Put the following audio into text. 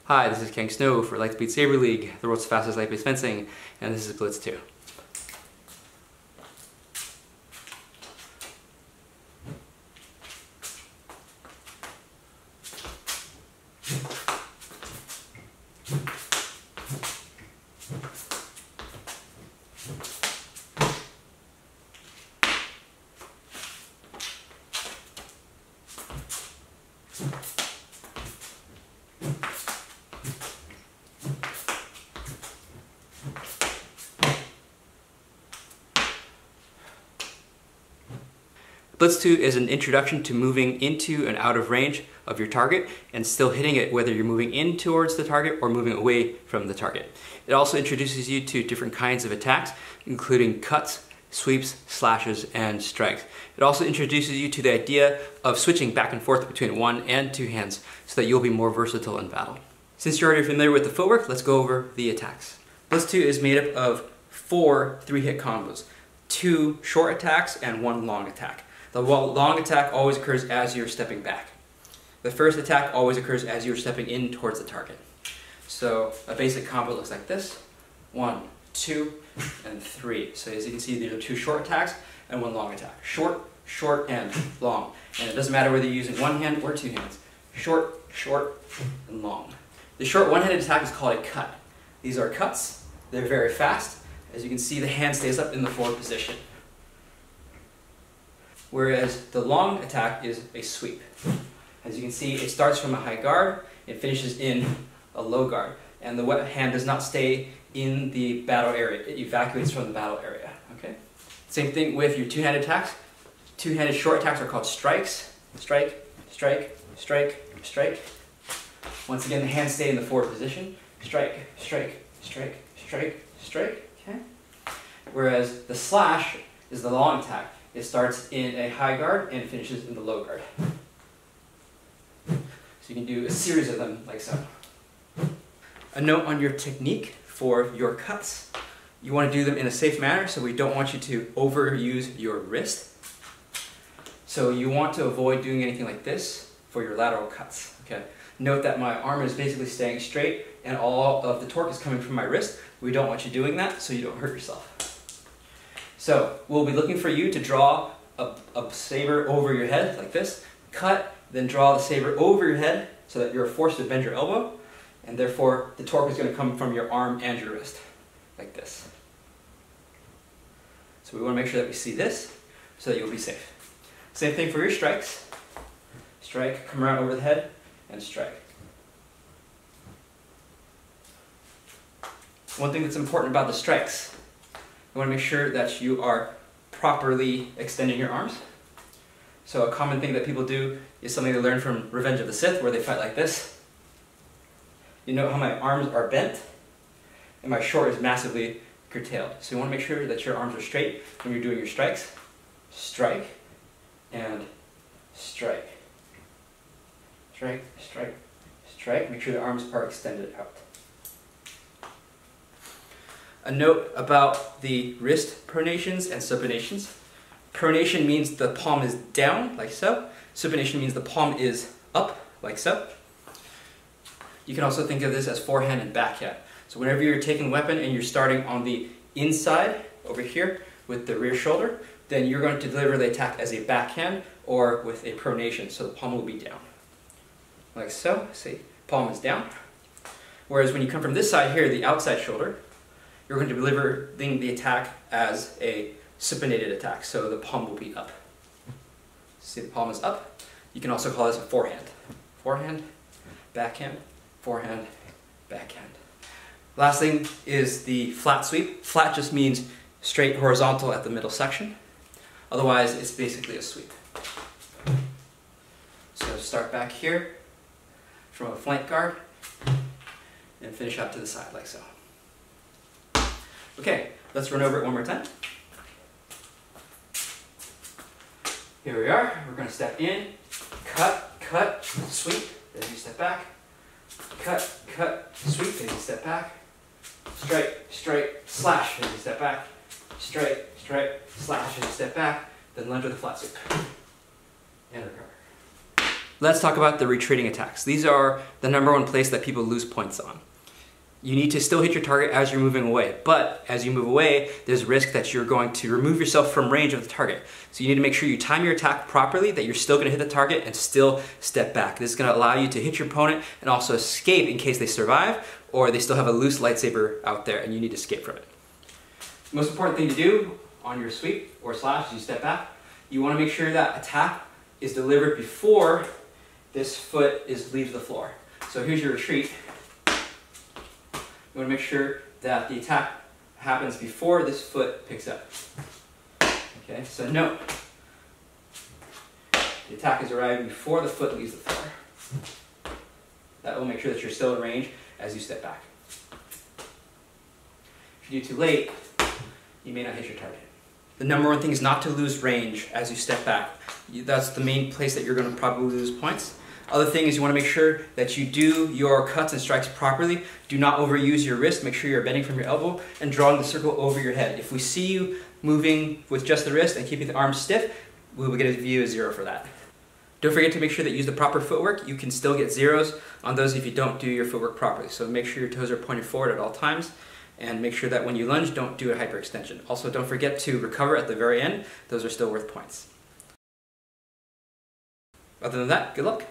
Hi, this is Kang Snow for Lightspeed Saber League, the world's fastest light-based fencing, and this is Blitz II. Blitz II is an introduction to moving into and out of range of your target and still hitting it whether you're moving in towards the target or moving away from the target. It also introduces you to different kinds of attacks, including cuts, sweeps, slashes, and strikes. It also introduces you to the idea of switching back and forth between one and two hands so that you'll be more versatile in battle. Since you're already familiar with the footwork, let's go over the attacks. Blitz II is made up of 4 3-hit combos, 2 short attacks and 1 long attack. The long attack always occurs as you're stepping back. The first attack always occurs as you're stepping in towards the target. So a basic combo looks like this. 1, 2, and 3. So as you can see, these are 2 short attacks and 1 long attack. Short, short, and long. And it doesn't matter whether you're using 1 hand or 2 hands. Short, short, and long. The short one-handed attack is called a cut. These are cuts. They're very fast. As you can see, the hand stays up in the forward position. Whereas the long attack is a sweep. As you can see, it starts from a high guard, it finishes in a low guard, and the hand does not stay in the battle area. It evacuates from the battle area. Okay? Same thing with your 2-handed attacks. 2-handed short attacks are called strikes. Strike, strike, strike, strike. Once again, the hands stay in the forward position. Strike, strike, strike, strike, strike. Okay? Whereas the slash is the long attack. It starts in a high guard and finishes in the low guard. So you can do a series of them like so. A note on your technique for your cuts. You want to do them in a safe manner, so we don't want you to overuse your wrist. So you want to avoid doing anything like this for your lateral cuts. Okay? Note that my arm is basically staying straight and all of the torque is coming from my wrist. We don't want you doing that so you don't hurt yourself. So we'll be looking for you to draw a saber over your head like this, cut, then draw the saber over your head so that you're forced to bend your elbow, and therefore the torque is going to come from your arm and your wrist, like this. So we want to make sure that we see this so that you'll be safe. Same thing for your strikes. Strike, come around over the head, and strike. One thing that's important about the strikes, you want to make sure that you are properly extending your arms. So a common thing that people do is something they learned from Revenge of the Sith, where they fight like this. You note how my arms are bent, and my short is massively curtailed. So you want to make sure that your arms are straight when you're doing your strikes. Strike, and strike. Strike, strike, strike. Make sure the arms are extended out. A note about the wrist pronations and supinations. Pronation means the palm is down, like so. Supination means the palm is up, like so. You can also think of this as forehand and backhand. So whenever you're taking a weapon and you're starting on the inside, over here, with the rear shoulder, then you're going to deliver the attack as a backhand or with a pronation, so the palm will be down. Like so, see, palm is down. Whereas when you come from this side here, the outside shoulder, you're going to deliver the attack as a supinated attack, so the palm will be up. See, the palm is up. You can also call this a forehand. Forehand, backhand, forehand, backhand. Last thing is the flat sweep. Flat just means straight horizontal at the middle section. Otherwise, it's basically a sweep. So start back here from a flank guard and finish up to the side like so. Okay, let's run over it one more time. Here we are. We're going to step in, cut, cut, sweep, then you step back, cut, cut, sweep, then you step back, strike, strike, slash, then you step back, strike, strike, slash, then you step back, then lunge with a flat sweep, and recover. Let's talk about the retreating attacks. These are the #1 place that people lose points on. You need to still hit your target as you're moving away, but as you move away, there's risk that you're going to remove yourself from range of the target. So you need to make sure you time your attack properly, that you're still gonna hit the target and still step back. This is gonna allow you to hit your opponent and also escape in case they survive, or they still have a loose lightsaber out there and you need to escape from it. The most important thing to do on your sweep or slash as you step back, you wanna make sure that attack is delivered before this foot leaves the floor. So here's your retreat. You want to make sure that the attack happens before this foot picks up. Okay, so note, the attack is arriving before the foot leaves the floor. That will make sure that you're still in range as you step back. If you do too late, you may not hit your target. The #1 thing is not to lose range as you step back. That's the main place that you're going to probably lose points. Other thing is you want to make sure that you do your cuts and strikes properly. Do not overuse your wrist. Make sure you're bending from your elbow and drawing the circle over your head. If we see you moving with just the wrist and keeping the arms stiff, we will get a view of 0 for that. Don't forget to make sure that you use the proper footwork. You can still get 0s on those if you don't do your footwork properly. So make sure your toes are pointed forward at all times, and make sure that when you lunge, don't do a hyperextension. Also, don't forget to recover at the very end. Those are still worth points. Other than that, good luck.